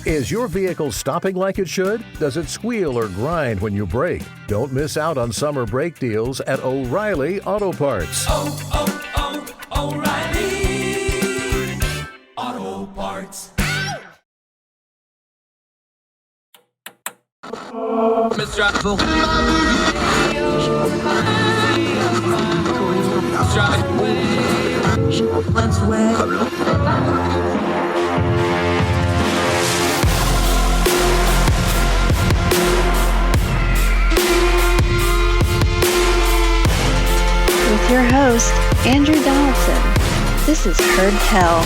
Is your vehicle stopping like it should? Does it squeal or grind when you brake? Don't miss out on summer brake deals at O'Reilly Auto Parts. O'Reilly Auto Parts. With your host, Andrew Donaldson. This is Heard Tell.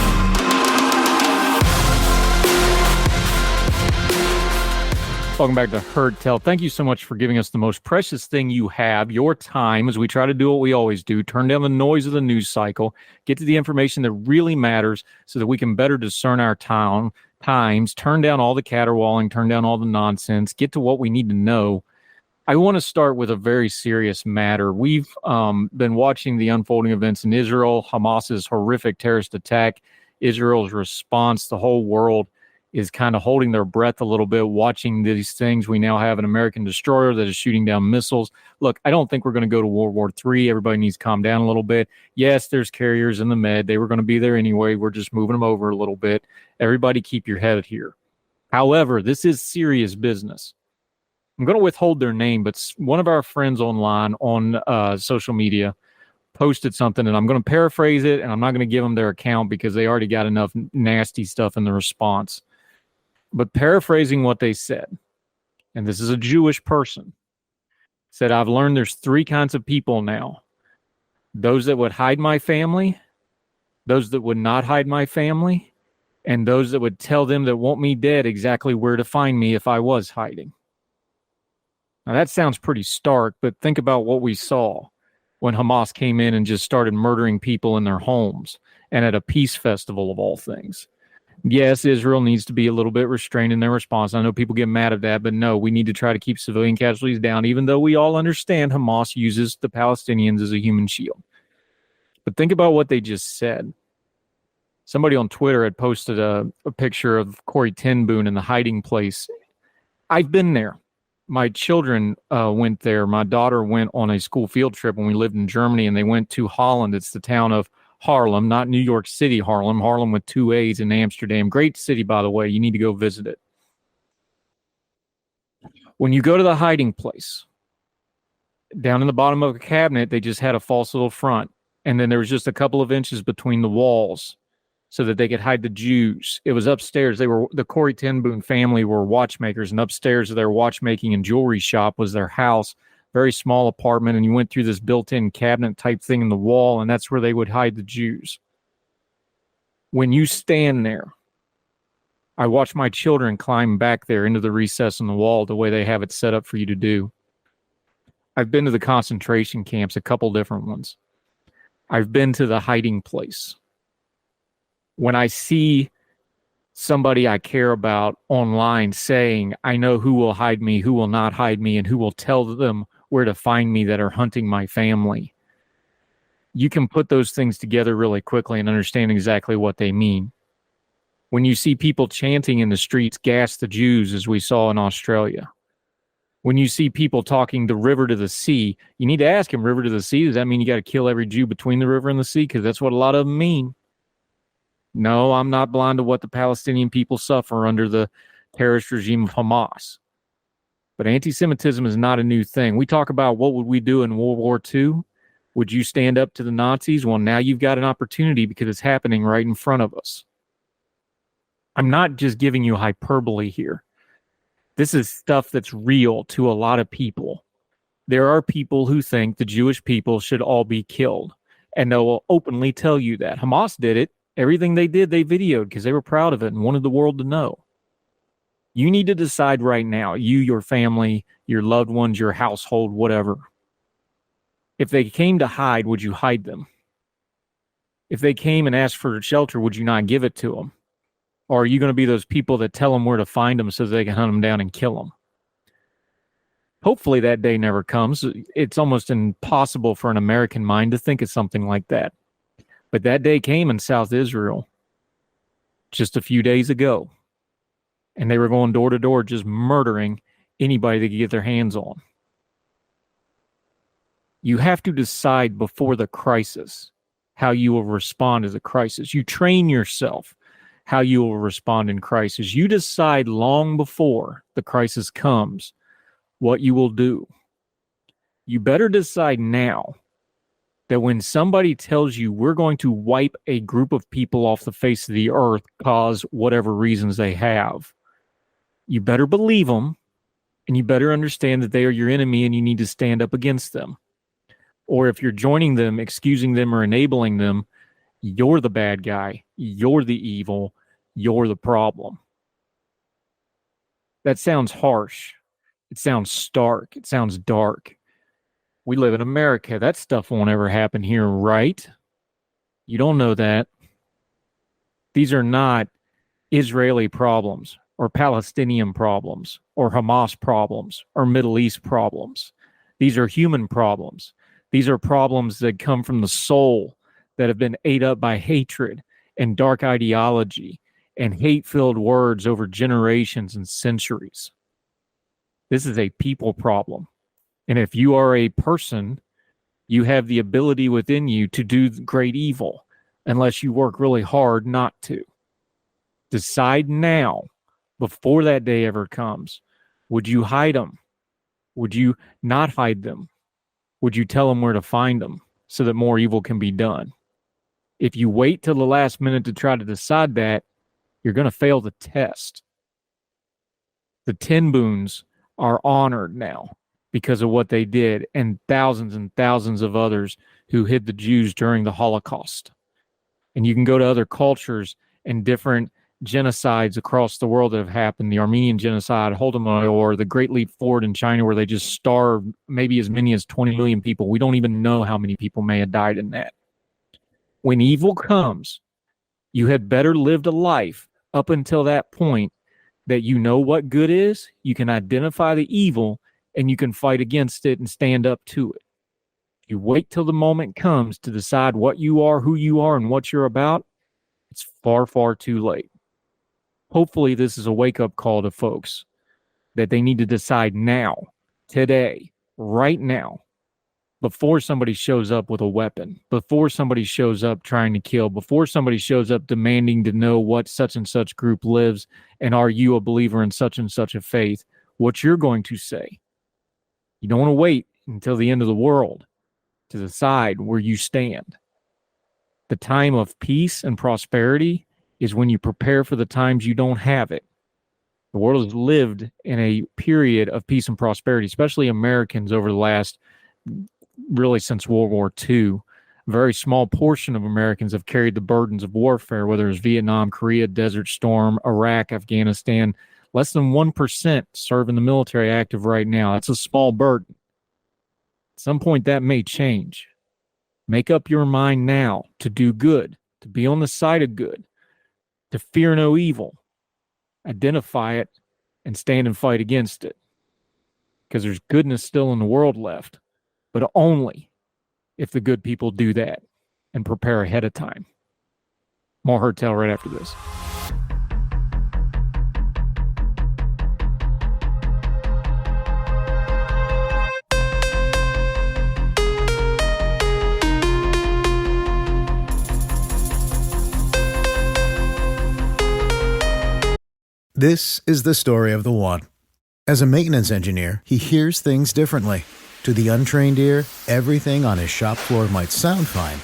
Welcome back to Heard Tell. Thank you so much for giving us the most precious thing you have, your time, as we try to do what we always do, turn down the noise of the news cycle, get to the information that really matters so that we can better discern our times, turn down all the caterwauling, turn down all the nonsense, get to what we need to know. I want to start with a very serious matter. We've been watching the unfolding events in Israel, Hamas's horrific terrorist attack, Israel's response. The whole world is kind of holding their breath a little bit, watching these things. We now have an American destroyer that is shooting down missiles. Look, I don't think we're going to go to World War III. Everybody needs to calm down a little bit. Yes, there's carriers in the Med. They were going to be there anyway. We're just moving them over a little bit. Everybody keep your head here. However, this is serious business. I'm going to withhold their name, but one of our friends online on social media posted something, and I'm going to paraphrase it, and I'm not going to give them their account because they already got enough nasty stuff in the response. But paraphrasing what they said, and this is a Jewish person, said, I've learned there's three kinds of people now. Those that would hide my family, those that would not hide my family, and those that would tell them that want me dead exactly where to find me if I was hiding. Now, that sounds pretty stark, but think about what we saw when Hamas came in and just started murdering people in their homes and at a peace festival of all things. Yes, Israel needs to be a little bit restrained in their response. I know people get mad at that, but no, we need to try to keep civilian casualties down, even though we all understand Hamas uses the Palestinians as a human shield. But think about what they just said. Somebody on Twitter had posted a picture of Corrie ten Boom in the hiding place. I've been there. My children went there. My daughter went on a school field trip when we lived in Germany, and they went to Holland. It's the town of Haarlem, not New York City, Haarlem. Haarlem with 2 A's in Amsterdam. Great city, by the way. You need to go visit it. When you go to the hiding place, down in the bottom of a cabinet, they just had a false little front. And then there was just a couple of inches between the walls so that they could hide the Jews. It was upstairs. The Corrie ten Boom family were watchmakers, and upstairs of their watchmaking and jewelry shop was their house, very small apartment, and you went through this built-in cabinet type thing in the wall, and that's where they would hide the Jews. When you stand there, I watch my children climb back there into the recess in the wall the way they have it set up for you to do. I've been to the concentration camps, a couple different ones. I've been to the hiding place. When I see somebody I care about online saying, I know who will hide me, who will not hide me, and who will tell them where to find me that are hunting my family, you can put those things together really quickly and understand exactly what they mean. When you see people chanting in the streets, gas the Jews, as we saw in Australia. When you see people talking the river to the sea, you need to ask them, river to the sea, does that mean you got to kill every Jew between the river and the sea? Because that's what a lot of them mean. No, I'm not blind to what the Palestinian people suffer under the terrorist regime of Hamas. But anti-Semitism is not a new thing. We talk about what would we do in World War II? Would you stand up to the Nazis? Well, now you've got an opportunity because it's happening right in front of us. I'm not just giving you hyperbole here. This is stuff that's real to a lot of people. There are people who think the Jewish people should all be killed, and they will openly tell you that. Hamas did it. Everything they did, they videoed because they were proud of it and wanted the world to know. You need to decide right now, you, your family, your loved ones, your household, whatever. If they came to hide, would you hide them? If they came and asked for shelter, would you not give it to them? Or are you going to be those people that tell them where to find them so they can hunt them down and kill them? Hopefully that day never comes. It's almost impossible for an American mind to think of something like that. But that day came in South Israel just a few days ago. and they were going door to door just murdering anybody they could get their hands on. You have to decide before the crisis how you will respond as a crisis. You train yourself how you will respond in crisis. You decide long before the crisis comes what you will do. You better decide now that when somebody tells you we're going to wipe a group of people off the face of the earth, cause whatever reasons they have, you better believe them, and you better understand that they are your enemy and you need to stand up against them. Or if you're joining them, excusing them, or enabling them, you're the bad guy, you're the evil, you're the problem. That sounds harsh. It sounds stark. It sounds dark. We live in America. That stuff won't ever happen here, right? You don't know that. These are not Israeli problems or Palestinian problems or Hamas problems or Middle East problems. These are human problems. These are problems that come from the soul, that have been ate up by hatred and dark ideology and hate-filled words over generations and centuries. This is a people problem. And if you are a person, you have the ability within you to do great evil, unless you work really hard not to. Decide now, before that day ever comes. Would you hide them? Would you not hide them? Would you tell them where to find them so that more evil can be done? If you wait till the last minute to try to decide that, you're going to fail the test. The Tin Boons are honored now because of what they did, and thousands of others who hid the Jews during the Holocaust. And you can go to other cultures and different genocides across the world that have happened, the Armenian genocide, Holodomor, or the Great Leap Forward in China, where they just starved maybe as many as 20 million people. We don't even know how many people may have died in that. When evil comes, you had better lived a life up until that point that you know what good is, you can identify the evil, and you can fight against it and stand up to it. You wait till the moment comes to decide what you are, who you are, and what you're about, it's far, far too late. Hopefully this is a wake-up call to folks that they need to decide now, today, right now, before somebody shows up with a weapon, before somebody shows up trying to kill, before somebody shows up demanding to know what such and such group lives, and are you a believer in such and such a faith, what you're going to say. You don't want to wait until the end of the world to decide where you stand. The time of peace and prosperity is when you prepare for the times you don't have it. The world has lived in a period of peace and prosperity, especially Americans over the last, really since World War II. A very small portion of Americans have carried the burdens of warfare, whether it's Vietnam, Korea, Desert Storm, Iraq, Afghanistan. Less than 1% serve in the military active right now. That's a small burden. At some point, that may change. Make up your mind now to do good, to be on the side of good, to fear no evil. Identify it and stand and fight against it. Because there's goodness still in the world left, but only if the good people do that and prepare ahead of time. More Hertel right after this. This is the story of the one. As a maintenance engineer, he hears things differently. To the untrained ear, everything on his shop floor might sound fine,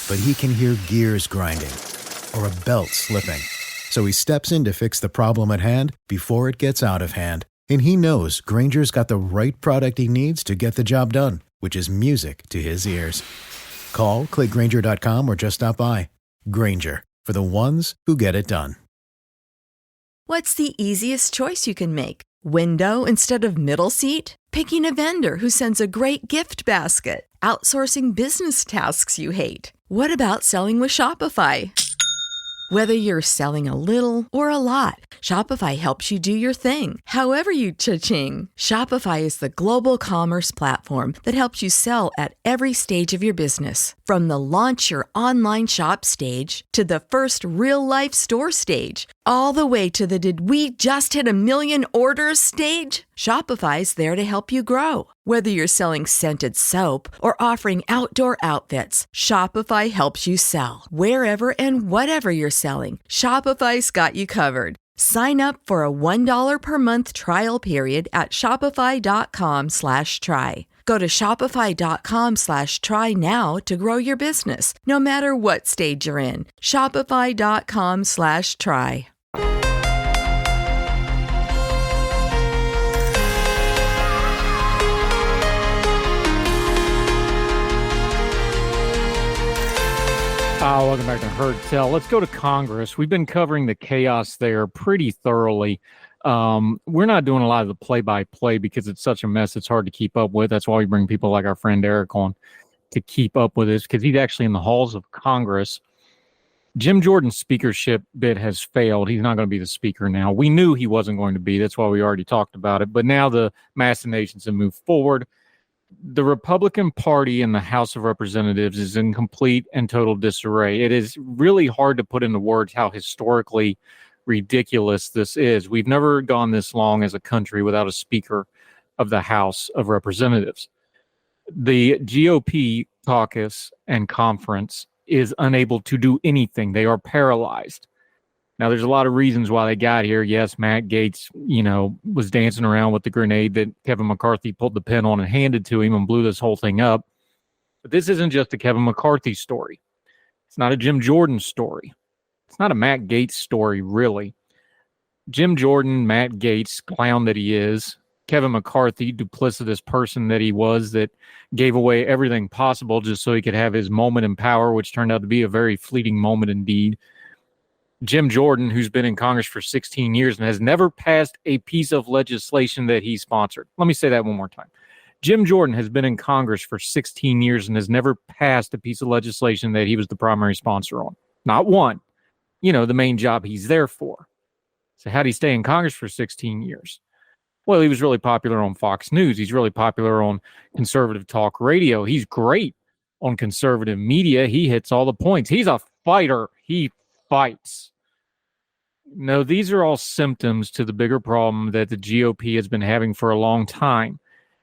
but he can hear gears grinding or a belt slipping. So he steps in to fix the problem at hand before it gets out of hand. And he knows Grainger's got the right product he needs to get the job done, which is music to his ears. Call, click Grainger.com, or just stop by. Grainger, for the ones who get it done. What's the easiest choice you can make? Window instead of middle seat? Picking a vendor who sends a great gift basket? Outsourcing business tasks you hate? What about selling with Shopify? Whether you're selling a little or a lot, Shopify helps you do your thing, however you cha-ching. Shopify is the global commerce platform that helps you sell at every stage of your business. From the launch your online shop stage to the first real-life store stage, all the way to the did we just hit a million orders stage. Shopify's there to help you grow. Whether you're selling scented soap or offering outdoor outfits, Shopify helps you sell. Wherever and whatever you're selling, Shopify's got you covered. Sign up for a $1 per month trial period at shopify.com/try. Go to shopify.com/try now to grow your business, no matter what stage you're in. Shopify.com/try. Welcome back to Heard Tell. Let's go to Congress. We've been covering the chaos there pretty thoroughly. We're not doing a lot of the play-by-play because it's such a mess. It's hard to keep up with. That's why we bring people like our friend Eric on to keep up with this, because he's actually in the halls of Congress. Jim Jordan's speakership bid has failed. He's not going to be the speaker now. We knew he wasn't going to be. That's why we already talked about it. But now the machinations have moved forward. The Republican Party in the House of Representatives is in complete and total disarray. It is really hard to put into words how historically ridiculous this is. We've never gone this long as a country without a Speaker of the House of Representatives. The GOP caucus and conference is unable to do anything. They are paralyzed. Now, there's a lot of reasons why they got here. Yes, Matt Gaetz, was dancing around with the grenade that Kevin McCarthy pulled the pin on and handed to him and blew this whole thing up. But this isn't just a Kevin McCarthy story. It's not a Jim Jordan story. It's not a Matt Gaetz story, really. Jim Jordan, Matt Gaetz, clown that he is, Kevin McCarthy, duplicitous person that he was, that gave away everything possible just so he could have his moment in power, which turned out to be a very fleeting moment indeed. Jim Jordan, who's been in Congress for 16 years and has never passed a piece of legislation that he sponsored. Let me say that one more time. Jim Jordan has been in Congress for 16 years and has never passed a piece of legislation that he was the primary sponsor on. Not one. The main job he's there for. So how'd he stay in Congress for 16 years? Well, he was really popular on Fox News. He's really popular on conservative talk radio. He's great on conservative media. He hits all the points. He's a fighter. He fights. No, these are all symptoms to the bigger problem that the GOP has been having for a long time.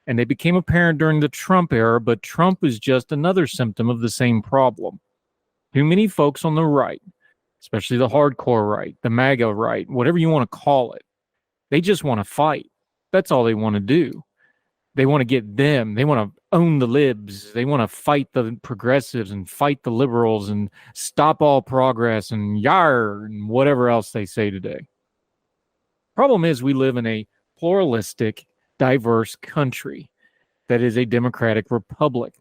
And they became apparent during the Trump era, but Trump is just another symptom of the same problem. Too many folks on the right, especially the hardcore right, the MAGA right, whatever you want to call it, they just want to fight. That's all they want to do. They want to get them. They want to own the libs. They want to fight the progressives and fight the liberals and stop all progress and yar and whatever else they say today. Problem is, we live in a pluralistic, diverse country that is a democratic republic.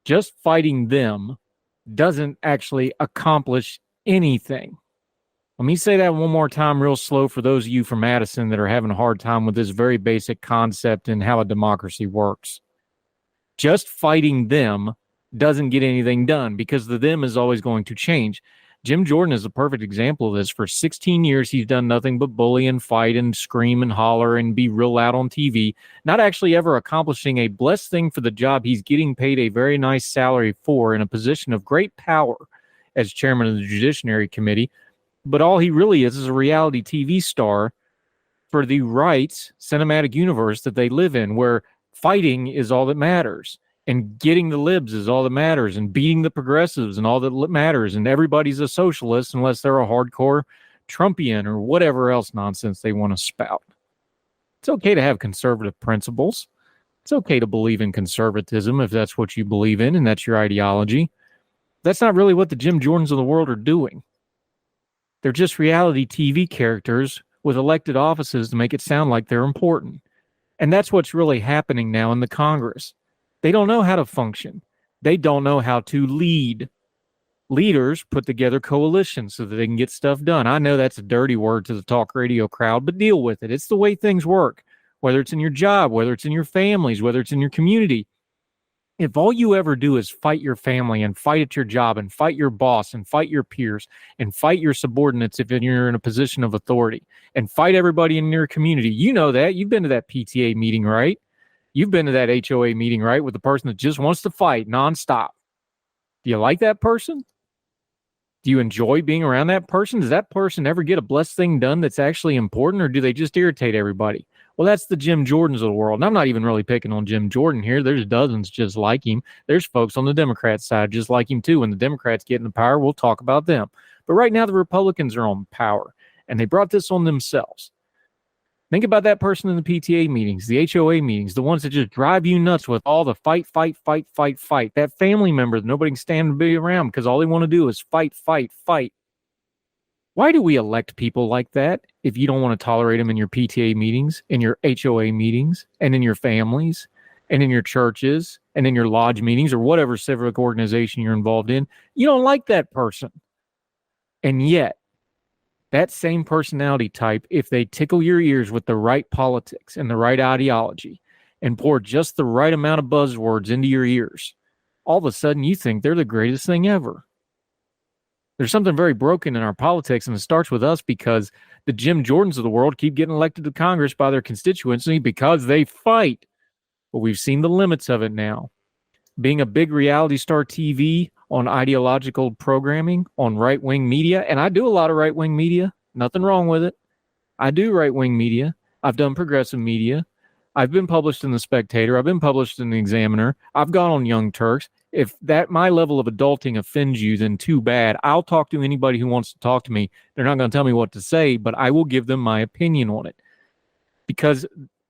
Just fighting them doesn't actually accomplish anything. Let me say that one more time real slow for those of you from Madison that are having a hard time with this very basic concept and how a democracy works. Just fighting them doesn't get anything done because the them is always going to change. Jim Jordan is a perfect example of this. For 16 years, he's done nothing but bully and fight and scream and holler and be real loud on TV, not actually ever accomplishing a blessed thing for the job he's getting paid a very nice salary for in a position of great power as chairman of the Judiciary Committee. But all he really is a reality TV star for the right cinematic universe that they live in, where fighting is all that matters and getting the libs is all that matters and beating the progressives and all that matters. And everybody's a socialist unless they're a hardcore Trumpian or whatever else nonsense they want to spout. It's okay to have conservative principles. It's okay to believe in conservatism if that's what you believe in and that's your ideology. That's not really what the Jim Jordans of the world are doing. They're just reality TV characters with elected offices to make it sound like they're important. And that's what's really happening now in the Congress. They don't know how to function. They don't know how to lead. Leaders put together coalitions so that they can get stuff done. I know that's a dirty word to the talk radio crowd, but deal with it. It's the way things work, whether it's in your job, whether it's in your families, whether it's in your community. If all you ever do is fight your family and fight at your job and fight your boss and fight your peers and fight your subordinates if you're in a position of authority and fight everybody in your community, you know that. You've been to that PTA meeting, right? You've been to that HOA meeting, right, with the person that just wants to fight nonstop. Do you like that person? Do you enjoy being around that person? Does that person ever get a blessed thing done that's actually important, or do they just irritate everybody? Well, that's the Jim Jordans of the world. And I'm not even really picking on Jim Jordan here. There's dozens just like him. There's folks on the Democrat side just like him too. When the Democrats get into power, we'll talk about them. But right now, the Republicans are on power, and they brought this on themselves. Think about that person in the PTA meetings, the HOA meetings, the ones that just drive you nuts with all the fight. That family member that nobody can stand to be around because all they want to do is fight. Why do we elect people like that if you don't want to tolerate them in your PTA meetings, in your HOA meetings, and in your families, and in your churches, and in your lodge meetings, or whatever civic organization you're involved in? You don't like that person. And yet, that same personality type, if they tickle your ears with the right politics and the right ideology and pour just the right amount of buzzwords into your ears, all of a sudden you think they're the greatest thing ever. There's something very broken in our politics, and it starts with us because the Jim Jordans of the world keep getting elected to Congress by their constituency because they fight. But we've seen the limits of it now. Being a big reality star TV on ideological programming, on right-wing media, and I do a lot of right-wing media, nothing wrong with it. I do right-wing media. I've done progressive media. I've been published in The Spectator. I've been published in The Examiner. I've gone on Young Turks. If that my level of adulting offends you, then too bad. I'll talk to anybody who wants to talk to me. They're not going to tell me what to say, but I will give them my opinion on it. Because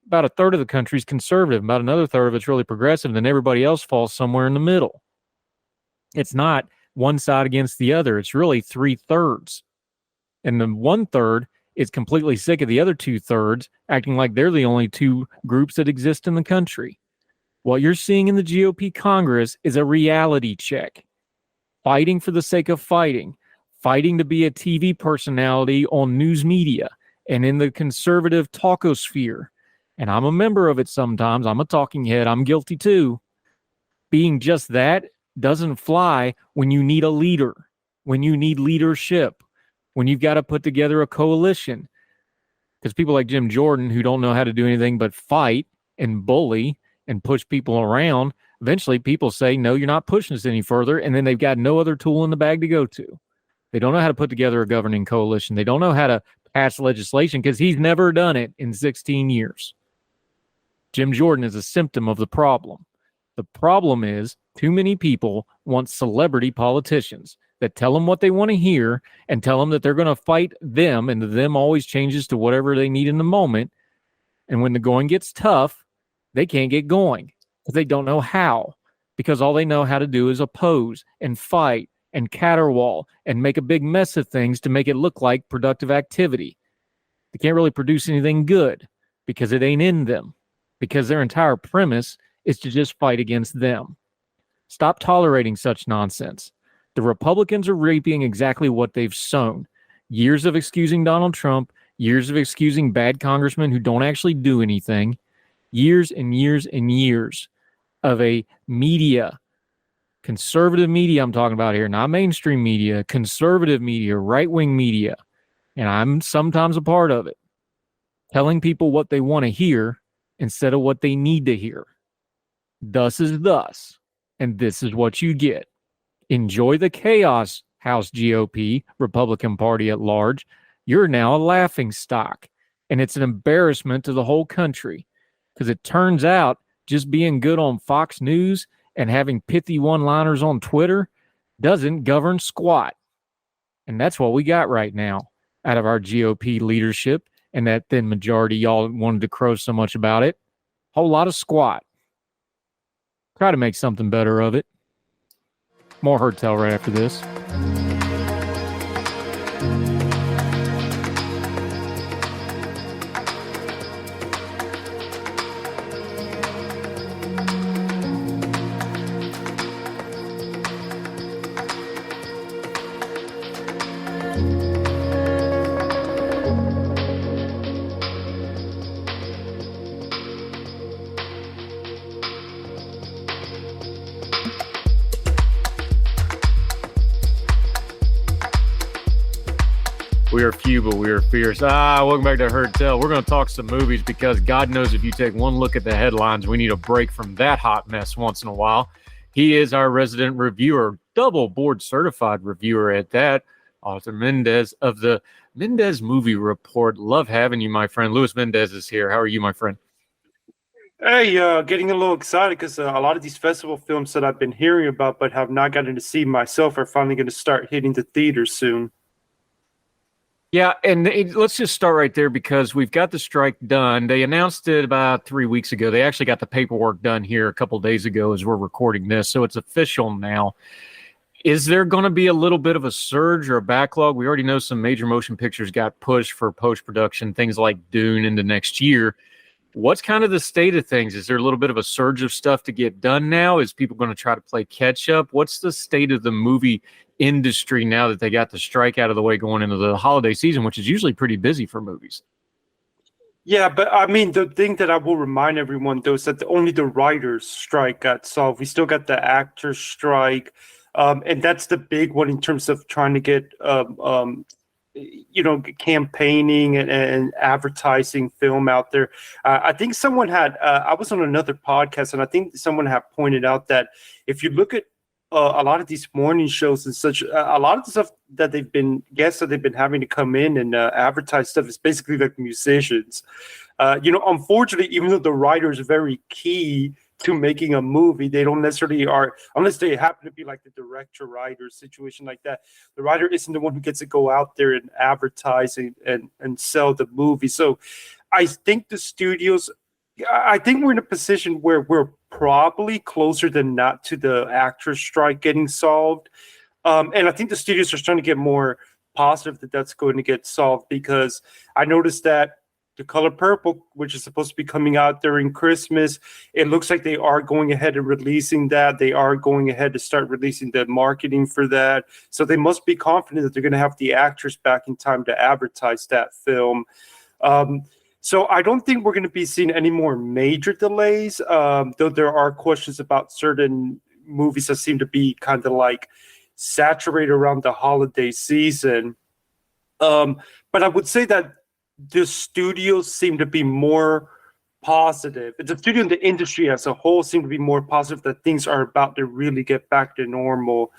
about a third of the country is conservative, about another third of it's really progressive, and then everybody else falls somewhere in the middle. It's not one side against the other. It's really 3/3. And the 1/3 is completely sick of the other 2/3, acting like they're the only two groups that exist in the country. What you're seeing in the GOP Congress is a reality check. Fighting for the sake of fighting to be a TV personality on news media and in the conservative talkosphere. And I'm a member of it sometimes. I'm a talking head. I'm guilty too. Being just that doesn't fly when you need a leader, when you need leadership, when you've got to put together a coalition. Because people like Jim Jordan, who don't know how to do anything but fight and bully and push people around, eventually people say, no, you're not pushing us any further, and then they've got no other tool in the bag to go to. They don't know how to put together a governing coalition. They don't know how to pass legislation because he's never done it in 16 years. Jim Jordan is a symptom of the problem. The problem is too many people want celebrity politicians that tell them what they want to hear and tell them that they're going to fight them, and the them always changes to whatever they need in the moment. And when the going gets tough, they can't get going because they don't know how, because all they know how to do is oppose and fight and caterwaul and make a big mess of things to make it look like productive activity. They can't really produce anything good because it ain't in them, because their entire premise is to just fight against them. Stop tolerating such nonsense. The Republicans are reaping exactly what they've sown. Years of excusing Donald Trump, years of excusing bad congressmen who don't actually do anything, years and years and years of a media, conservative media I'm talking about here, not mainstream media, conservative media, right-wing media, and I'm sometimes a part of it, telling people what they want to hear instead of what they need to hear. Thus is thus, and this is what you get. Enjoy the chaos, House GOP, Republican Party at large. You're now a laughing stock, and it's an embarrassment to the whole country, because it turns out just being good on Fox News and having pithy one-liners on Twitter doesn't govern squat. And that's what we got right now out of our GOP leadership and that thin majority y'all wanted to crow so much about it. Whole lot of squat. Try to make something better of it. More Herd Tell right after this. are few, but we are fierce. Welcome back to Heard Tell. We're going to talk some movies because God knows if you take one look at the headlines, we need a break from that hot mess once in a while. He is our resident reviewer, double board certified reviewer at that, Arthur Mendez of the Mendez Movie Report. Love having you, my friend. Luis Mendez is here. How are you, my friend? Hey, getting a little excited because a lot of these festival films that I've been hearing about but have not gotten to see myself are finally going to start hitting the theaters soon. Yeah, and let's just start right there because we've got the strike done. They announced it about 3 weeks ago. They actually got the paperwork done here a couple of days ago as we're recording this, so it's official now. Is there going to be a little bit of a surge or a backlog? We already know some major motion pictures got pushed for post-production, things like Dune into next year. What's kind of the state of things? Is there a little bit of a surge of stuff to get done now? Is people going to try to play catch up? What's the state of the movie industry now that they got the strike out of the way going into the holiday season, which is usually pretty busy for movies? Yeah, but I mean, the thing that I will remind everyone, though, is that only the writers' strike got solved. We still got the actors' strike, and that's the big one in terms of trying to get campaigning and advertising film out there. I think someone had, I was on another podcast, and I think someone had pointed out that if you look at a lot of these morning shows and such, a lot of the stuff that guests that they've been having to come in and advertise stuff is basically like musicians. Unfortunately, even though the writers are very key to making a movie, they don't necessarily are, unless they happen to be like the director writer situation like that. The writer isn't the one who gets to go out there and advertise and sell the movie. So I think I think we're in a position where we're probably closer than not to the actors' strike getting solved. And I think the studios are starting to get more positive that that's going to get solved, because I noticed that The Color Purple, which is supposed to be coming out during Christmas, it looks like they are going ahead and releasing that. They are going ahead to start releasing the marketing for that. So they must be confident that they're going to have the actors back in time to advertise that film. So I don't think we're going to be seeing any more major delays, though there are questions about certain movies that seem to be kind of like saturated around the holiday season. But I would say that the studios seem to be more positive. The studio and the industry as a whole seem to be more positive that things are about to really get back to normal.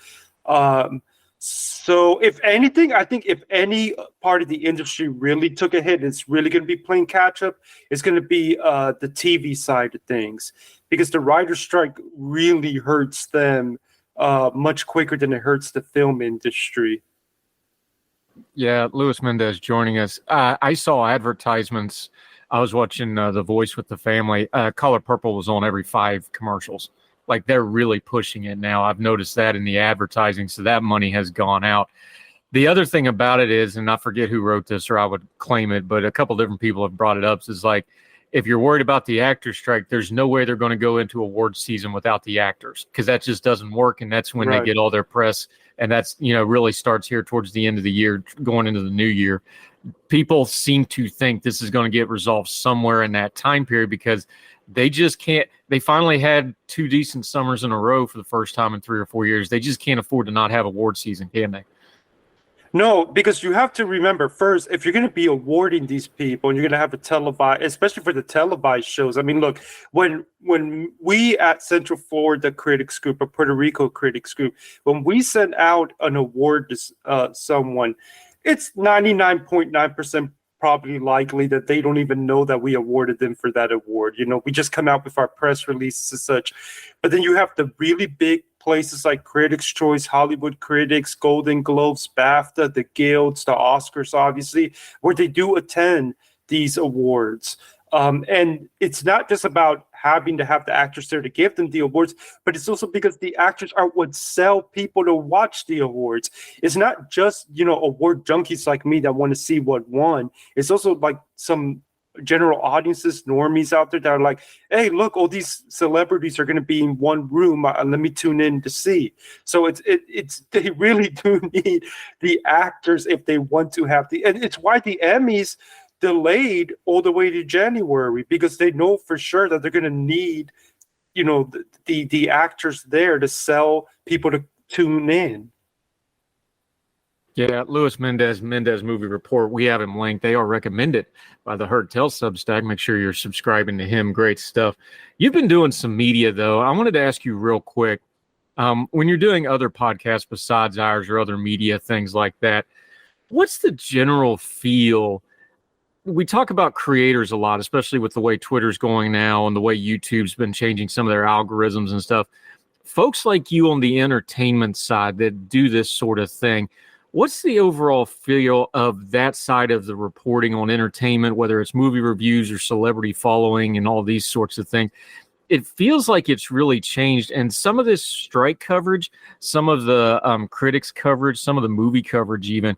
So if anything, I think if any part of the industry really took a hit, it's really going to be playing catch up. It's going to be the TV side of things, because the writer's strike really hurts them much quicker than it hurts the film industry. Yeah, Luis Mendez joining us. I saw advertisements. I was watching The Voice with the family. Color Purple was on every 5 commercials. Like, they're really pushing it now. I've noticed that in the advertising, so that money has gone out. The other thing about it is, and I forget who wrote this or I would claim it, but a couple different people have brought it up, is like, if you're worried about the actor strike, there's no way they're going to go into award season without the actors, because that just doesn't work, and that's when they get all their press, and that's, really starts here towards the end of the year, going into the new year. People seem to think this is going to get resolved somewhere in that time period, because they just can't. They finally had 2 decent summers in a row for the first time in 3 or 4 years. They just can't afford to not have award season, can they? No, because you have to remember first, if you're going to be awarding these people and you're going to have a televised, especially for the televised shows. I mean, look, when we at Central Florida Critics Group or Puerto Rico Critics Group, when we send out an award to someone, it's 99.9% probably likely that they don't even know that we awarded them for that award. We just come out with our press releases and such. But then you have the really big places like Critics' Choice, Hollywood Critics, Golden Globes, BAFTA, the Guilds, the Oscars, obviously, where they do attend these awards. And it's not just about having to have the actors there to give them the awards, but it's also because the actors are what sell people to watch the awards. It's not just, award junkies like me that want to see what won. It's also like some general audiences, normies out there that are like, hey, look, all these celebrities are going to be in one room. Let me tune in to see. So it's they really do need the actors if they want to have and it's why the Emmys delayed all the way to January, because they know for sure that they're going to need, the actors there to sell people to tune in. Yeah, Louis Mendez Movie Report. We have him linked. They are recommended by the Heard Tell Substack. Make sure you're subscribing to him. Great stuff. You've been doing some media, though. I wanted to ask you real quick, when you're doing other podcasts besides ours or other media, things like that, what's the general feel? We talk about creators a lot, especially with the way Twitter's going now and the way YouTube's been changing some of their algorithms and stuff. Folks like you on the entertainment side that do this sort of thing, what's the overall feel of that side of the reporting on entertainment, whether it's movie reviews or celebrity following and all these sorts of things? It feels like it's really changed. And some of this strike coverage, some of the critics coverage, some of the movie coverage even,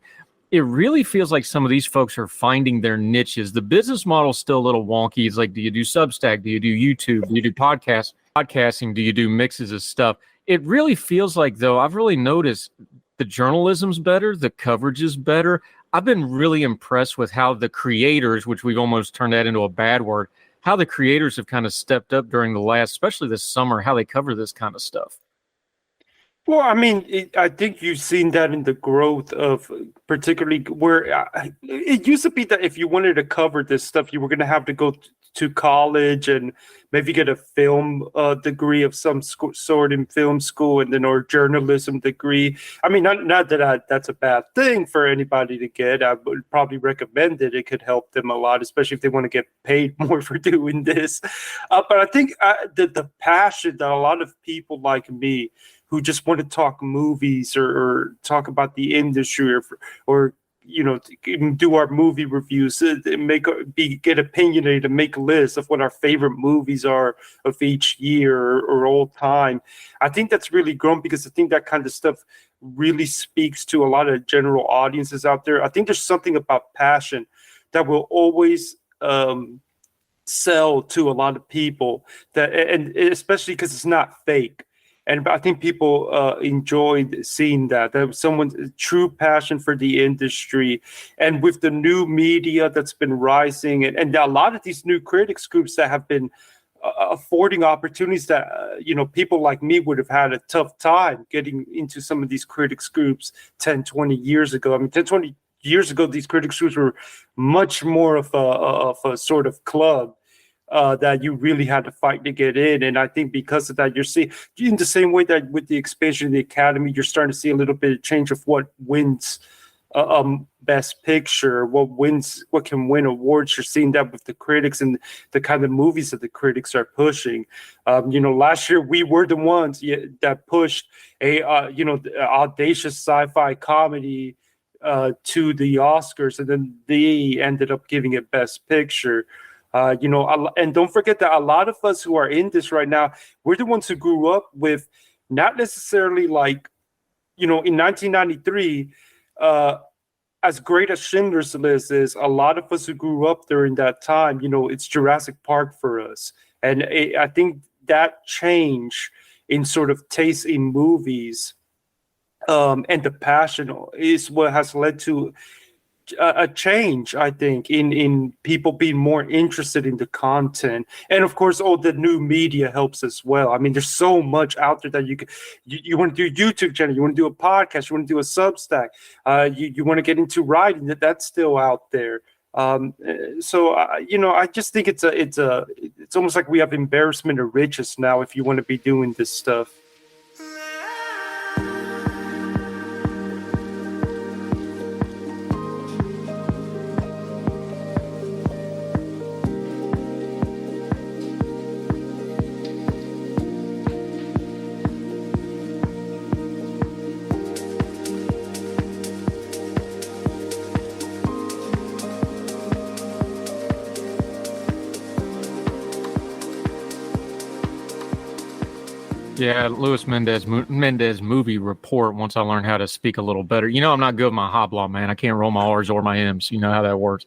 it really feels like some of these folks are finding their niches. The business model is still a little wonky. It's like, do you do Substack? Do you do YouTube? Do you do podcasting? Do you do mixes of stuff? It really feels like, though, I've really noticed the journalism's better, the coverage is better. I've been really impressed with how the creators, which we've almost turned that into a bad word, how the creators have kind of stepped up during the last, especially this summer, how they cover this kind of stuff. Well, I mean, I think you've seen that in the growth of particularly where it used to be that if you wanted to cover this stuff, you were going to have to go to college and maybe get a film degree of some sort in film school, and then or journalism degree. I mean, not that that's a bad thing for anybody to get. I would probably recommend it. It could help them a lot, especially if they want to get paid more for doing this. But I think the passion that a lot of people like me who just want to talk movies or talk about the industry or you know, do our movie reviews, get opinionated, make lists of what our favorite movies are of each year or all time. I think that's really grown because I think that kind of stuff really speaks to a lot of general audiences out there. I think there's something about passion that will always sell to a lot of people, that, and especially because it's not fake. And I think people enjoyed seeing that someone's true passion for the industry. And with the new media that's been rising, and a lot of these new critics groups that have been affording opportunities that, people like me would have had a tough time getting into some of these critics groups 10, 20 years ago. I mean, 10, 20 years ago, these critics groups were much more of a sort of club. That you really had to fight to get in. And I think because of that, you're seeing in the same way that with the expansion of the Academy, you're starting to see a little bit of change of what wins Best Picture, what can win awards. You're seeing that with the critics and the kind of movies that the critics are pushing. Last year we were the ones that pushed a audacious sci-fi comedy to the Oscars, and then they ended up giving it Best Picture. And don't forget that a lot of us who are in this right now, we're the ones who grew up with not necessarily like, in 1993, as great as Schindler's List is, a lot of us who grew up during that time, it's Jurassic Park for us. And I think that change in sort of taste in movies and the passion is what has led to a change, I think, in people being more interested in the content. And of course, all the new media helps as well. I mean, there's so much out there that you want to do YouTube channel, you want to do a podcast, you want to do a Substack, you want to get into writing, that's still out there. I just think it's almost like we have embarrassment of riches now if you want to be doing this stuff. Yeah, Louis Mendez Movie Report. Once I learned how to speak a little better, I'm not good with my hoblaw, man. I can't roll my R's or my M's. You know how that works.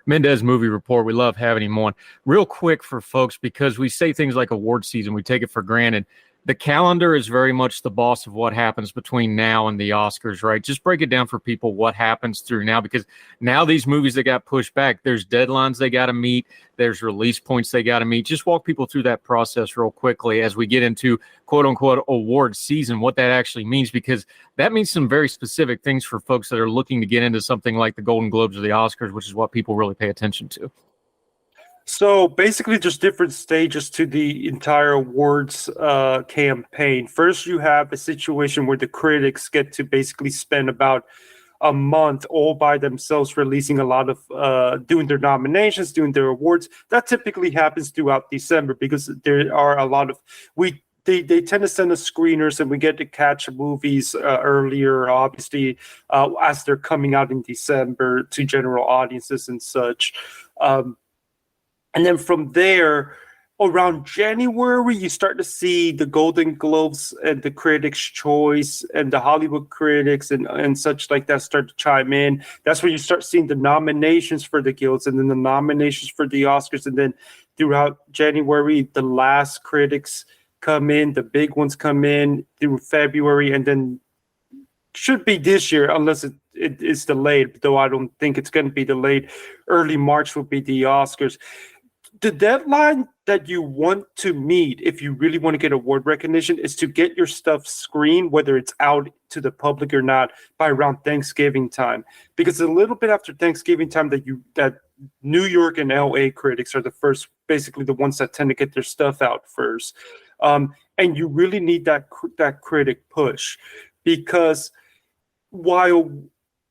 Mendez Movie Report. We love having him on. Real quick for folks, because we say things like award season, we take it for granted. the calendar is very much the boss of what happens between now and the Oscars, right? Just break it down for people what happens through now, because now these movies that got pushed back, there's deadlines they got to meet, there's release points they got to meet. Just walk people through that process real quickly as we get into quote unquote award season, what that actually means, because that means some very specific things for folks that are looking to get into something like the Golden Globes or the Oscars, which is what people really pay attention to. So basically, there's different stages to the entire awards campaign. First, you have a situation where the critics get to basically spend about a month all by themselves, releasing a lot of doing their nominations, doing their awards. That typically happens throughout December because there are a lot of They tend to send us screeners, and we get to catch movies earlier, obviously, as they're coming out in December to general audiences and such. And then from there, around January, you start to see the Golden Globes and the Critics' Choice and the Hollywood Critics and such like that start to chime in. That's where you start seeing the nominations for the guilds and then the nominations for the Oscars. And then throughout January, the last critics come in, the big ones come in through February, and then should be this year, unless it is delayed, though I don't think it's going to be delayed. Early March will be the Oscars. The deadline that you want to meet if you really want to get award recognition is to get your stuff screened, whether it's out to the public or not, by around Thanksgiving time. Because a little bit after Thanksgiving time that New York and LA critics are the first, basically the ones that tend to get their stuff out first. And you really need that critic push, because while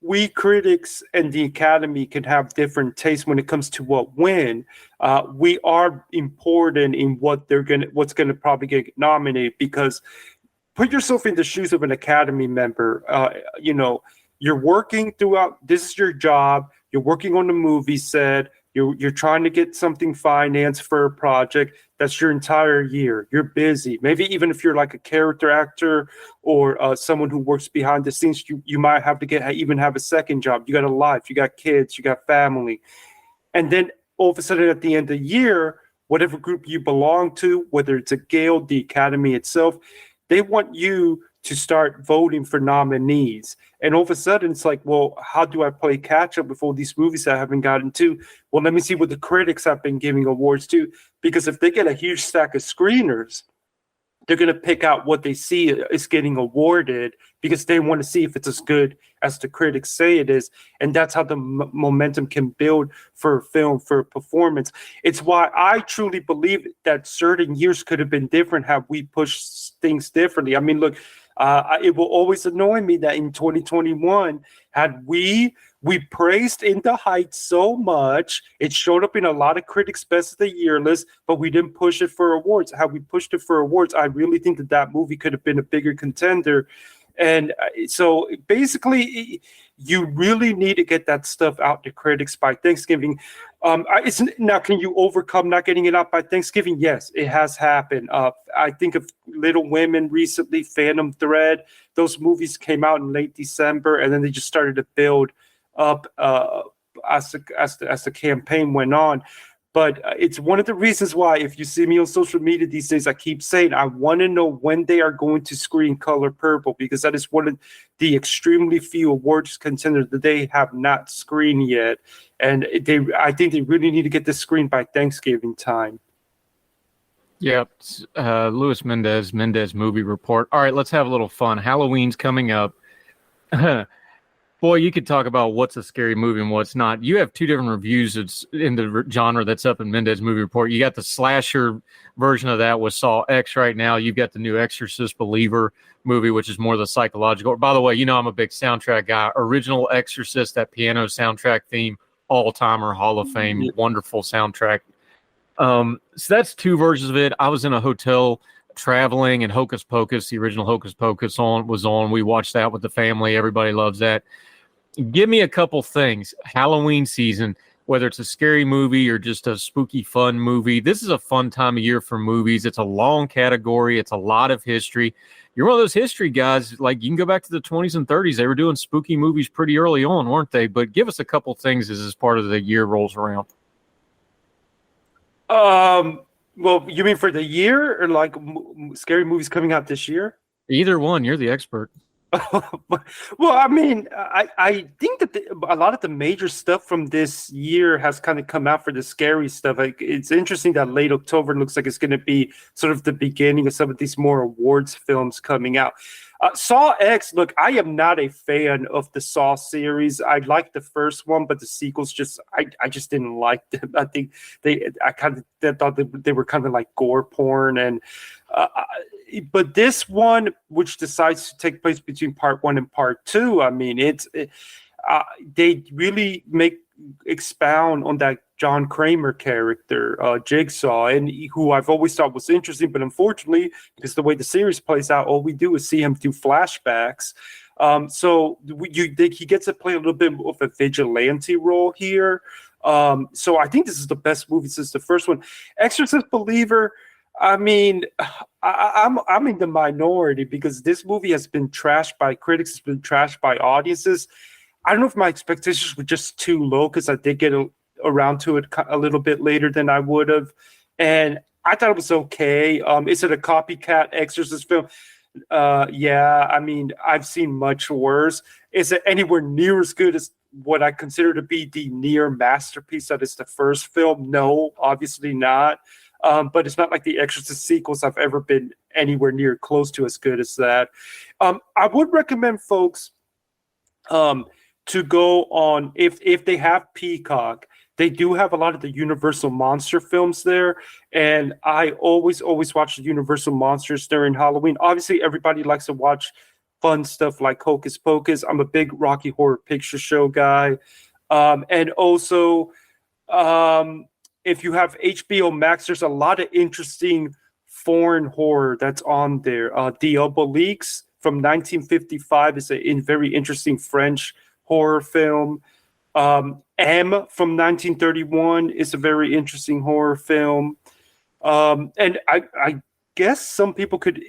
we critics and the Academy can have different tastes when it comes to what win, we are important in what's gonna probably get nominated. Because put yourself in the shoes of an Academy member. You're working throughout. This is your job. You're working on the movie set. You're trying to get something financed for a project. That's your entire year. You're busy. Maybe even if you're like a character actor or someone who works behind the scenes, you might have to even have a second job. You got a life. You got kids. You got family. And then all of a sudden at the end of the year, whatever group you belong to, whether it's a guild, the Academy itself, they want you to start voting for nominees. And all of a sudden it's like, well, how do I play catch up with all these movies I haven't gotten to? Well, let me see what the critics have been giving awards to. Because if they get a huge stack of screeners, they're going to pick out what they see is getting awarded, because they want to see if it's as good as the critics say it is. And that's how the momentum can build for a film, for a performance. It's why I truly believe that certain years could have been different had we pushed things differently. I mean, look, it will always annoy me that in 2021, had we praised In the Heights so much, it showed up in a lot of critics' best of the year lists, but we didn't push it for awards. Had we pushed it for awards, I really think that movie could have been a bigger contender. And so basically, you really need to get that stuff out to critics by Thanksgiving. Now, can you overcome not getting it out by Thanksgiving? Yes, it has happened. I think of Little Women recently, Phantom Thread. Those movies came out in late December, and then they just started to build up as the campaign went on. But it's one of the reasons why, if you see me on social media these days, I keep saying I want to know when they are going to screen Color Purple, because that is one of the extremely few awards contenders that they have not screened yet. And I think they really need to get this screened by Thanksgiving time. Yep. Luis Mendez movie report. All right, let's have a little fun. Halloween's coming up. Boy, you could talk about what's a scary movie and what's not. You have two different reviews in the genre that's up in Mendez movie report. You got the slasher version of that with Saw X right now. You've got the new Exorcist Believer movie, which is more the psychological. By the way, I'm a big soundtrack guy. Original Exorcist, that piano soundtrack theme, all-timer, Hall of Fame, wonderful soundtrack. So that's two versions of it. I was in a hotel traveling, and Hocus Pocus, the original Hocus Pocus was on. We watched that with the family. Everybody loves that. Give me a couple things. Halloween season, whether it's a scary movie or just a spooky fun movie. This is a fun time of year for movies. It's a long category. It's a lot of history. You're one of those history guys. Like, you can go back to the 20s and 30s. They were doing spooky movies pretty early on, weren't they? But give us a couple things as part of the year rolls around. Well, you mean for the year, or like scary movies coming out this year? Either one. You're the expert. Well, I mean, I think that a lot of the major stuff from this year has kind of come out for the scary stuff. Like, it's interesting that late October looks like it's going to be sort of the beginning of some of these more awards films coming out. Saw X, look, I am not a fan of the Saw series. I liked the first one, but the sequels I just didn't like them. I think I thought they were kind of like gore porn, and but this one, which decides to take place between part 1 and part 2, I mean, they really expound on that John Kramer character, Jigsaw, and who I've always thought was interesting, but unfortunately, because the way the series plays out, all we do is see him do flashbacks. So he gets to play a little bit of a vigilante role here. So I think this is the best movie since the first one. Exorcist Believer, I mean, I'm in the minority because this movie has been trashed by critics, it's been trashed by audiences. I don't know if my expectations were just too low because I did get around to it a little bit later than I would have, and I thought it was okay. Is it a copycat Exorcist film? Yeah, I mean, I've seen much worse. Is it anywhere near as good as what I consider to be the near masterpiece that is the first film? No, obviously not. But it's not like the Exorcist sequels I've ever been anywhere near close to as good as that. I would recommend folks to go on, if they have Peacock, they do have a lot of the Universal Monster films there, and I always watch the Universal Monsters during Halloween. Obviously, everybody likes to watch fun stuff like Hocus Pocus. I'm a big Rocky Horror Picture Show guy, and also if you have HBO Max, there's a lot of interesting foreign horror that's on there. Diaboliques from 1955 is a very interesting French horror film. M from 1931 is a very interesting horror film. And I guess some people could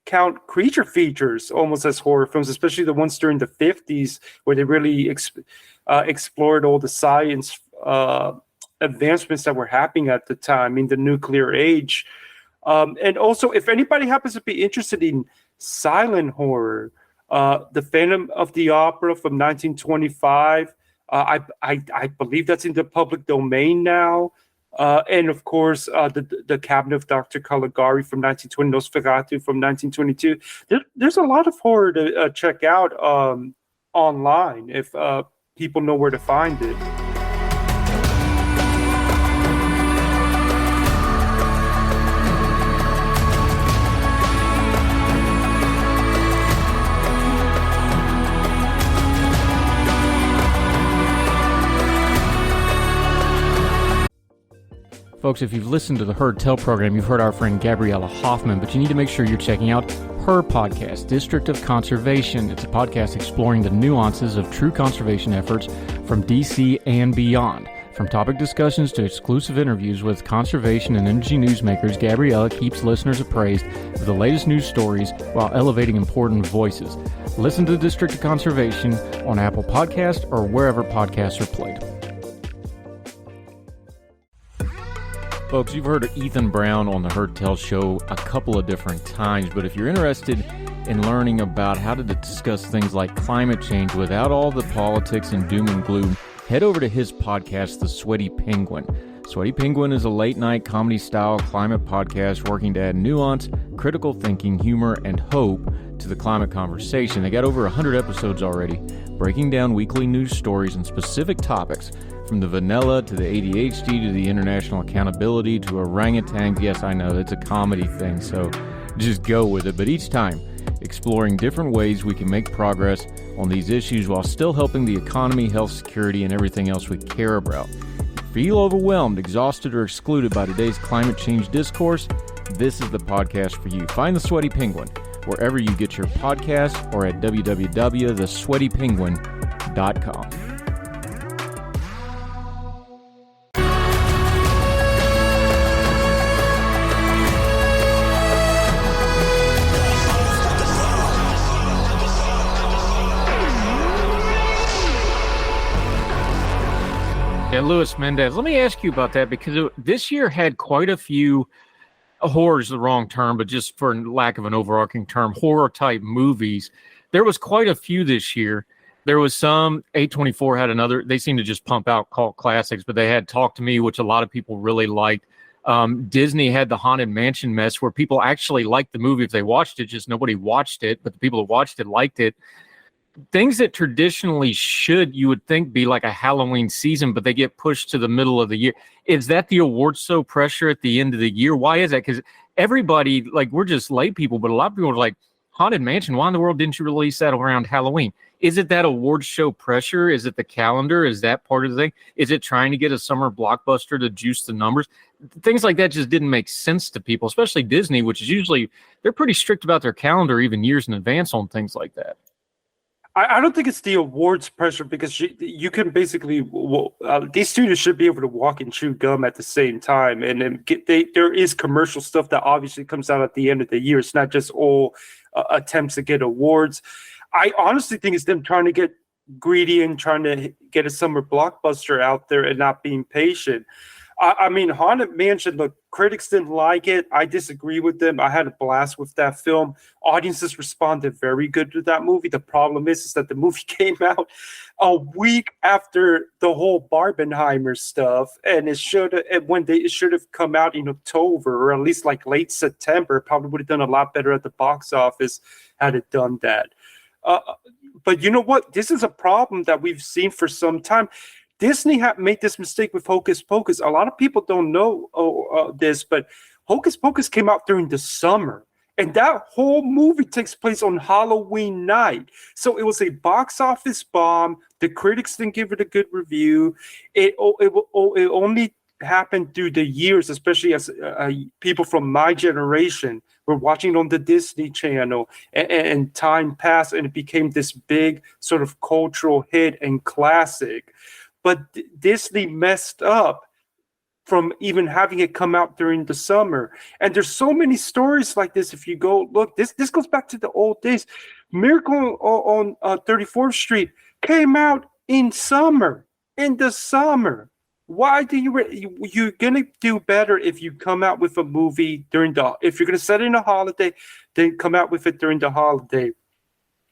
count Creature Features almost as horror films, especially the ones during the 50s where they really explored all the science advancements that were happening at the time in the nuclear age. And also, if anybody happens to be interested in silent horror, The Phantom of the Opera from 1925, I believe that's in the public domain now. And of course, the Cabinet of Dr. Caligari from 1920, Nosferatu from 1922. There's a lot of horror to check out online if people know where to find it. Folks, if you've listened to the Heard Tell program, you've heard our friend Gabriella Hoffman, but you need to make sure you're checking out her podcast, District of Conservation. It's a podcast exploring the nuances of true conservation efforts from D.C. and beyond. From topic discussions to exclusive interviews with conservation and energy newsmakers, Gabriella keeps listeners appraised of the latest news stories while elevating important voices. Listen to District of Conservation on Apple Podcasts or wherever podcasts are played. Folks, you've heard of Ethan Brown on the Heard Tell show a couple of different times, but if you're interested in learning about how to discuss things like climate change without all the politics and doom and gloom, head over to his podcast, The Sweaty Penguin. Sweaty Penguin is a late-night comedy-style climate podcast working to add nuance, critical thinking, humor, and hope to the climate conversation. They got over 100 episodes already, breaking down weekly news stories and specific topics, from the vanilla to the ADHD to the international accountability to orangutans. Yes, I know, it's a comedy thing, so just go with it. But each time, exploring different ways we can make progress on these issues while still helping the economy, health, security, and everything else we care about. Feel overwhelmed, exhausted, or excluded by today's climate change discourse? This is the podcast for you. Find The Sweaty Penguin wherever you get your podcasts or at www.thesweatypenguin.com. Yeah, Luis Mendez. Let me ask you about that because this year had quite a few horror is the wrong term, but just for lack of an overarching term, horror type movies. There was quite a few this year. There was some A24 had another. They seem to just pump out cult classics, but they had Talk to Me, which a lot of people really liked. Disney had the Haunted Mansion mess where people actually liked the movie if they watched it, just nobody watched it, but the people who watched it liked it. Things that traditionally should, you would think, be like a Halloween season, but they get pushed to the middle of the year. Is that the awards show pressure at the end of the year? Why is that? Because everybody, like, we're just lay people, but a lot of people are like, Haunted Mansion, why in the world didn't you release that around Halloween? Is it that awards show pressure? Is it the calendar? Is that part of the thing? Is it trying to get a summer blockbuster to juice the numbers? Things like that just didn't make sense to people, especially Disney, which is usually, they're pretty strict about their calendar even years in advance on things like that. I don't think it's the awards pressure because you can basically these studios should be able to walk and chew gum at the same time, and then there is commercial stuff that obviously comes out at the end of the year. It's not just all attempts to get awards. I honestly think it's them trying to get greedy and trying to get a summer blockbuster out there and not being patient. I mean, Haunted Mansion, look, critics didn't like it. I disagree with them. I had a blast with that film. Audiences responded very good to that movie. The problem is that the movie came out a week after the whole Barbenheimer stuff, and it should have come out in October or at least like late September. It probably would have done a lot better at the box office had it done that. But you know what? This is a problem that we've seen for some time. Disney made this mistake with Hocus Pocus. A lot of people don't know this, but Hocus Pocus came out during the summer, and that whole movie takes place on Halloween night. So it was a box office bomb. The critics didn't give it a good review. It only happened through the years, especially as people from my generation were watching it on the Disney Channel, and time passed, and it became this big sort of cultural hit and classic. But Disney messed up from even having it come out during the summer. And there's so many stories like this. If you go look, this goes back to the old days. Miracle on 34th Street came out in the summer. Why do you're gonna do better if you come out with a movie if you're gonna set it in a holiday, then come out with it during the holiday.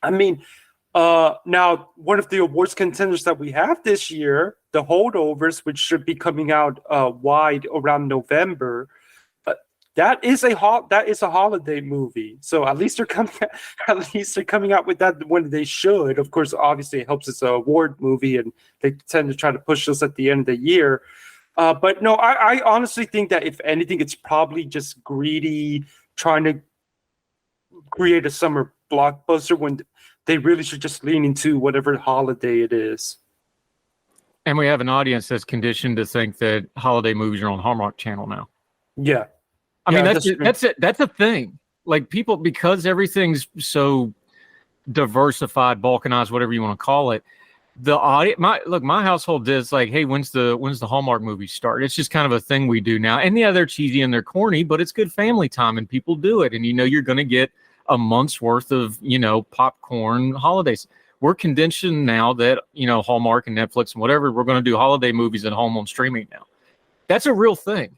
I mean, now, one of the awards contenders that we have this year, The Holdovers, which should be coming out wide around November, that is a holiday movie. So at least they're coming out with that when they should. Of course, obviously, it helps it's an award movie, and they tend to try to push this at the end of the year. But no, I honestly think that if anything, it's probably just greedy trying to create a summer blockbuster when they really should just lean into whatever holiday it is. And we have an audience that's conditioned to think that holiday movies are on Hallmark Channel now. Yeah. I mean, that's a thing. Like, people, because everything's so diversified, balkanized, whatever you want to call it, the audience, my household does like, hey, when's the Hallmark movie start? It's just kind of a thing we do now. And yeah, they're cheesy and they're corny, but it's good family time and people do it. And you're going to get a month's worth of, popcorn holidays. We're conditioned now that, Hallmark and Netflix and whatever, we're going to do holiday movies at home on streaming now. That's a real thing.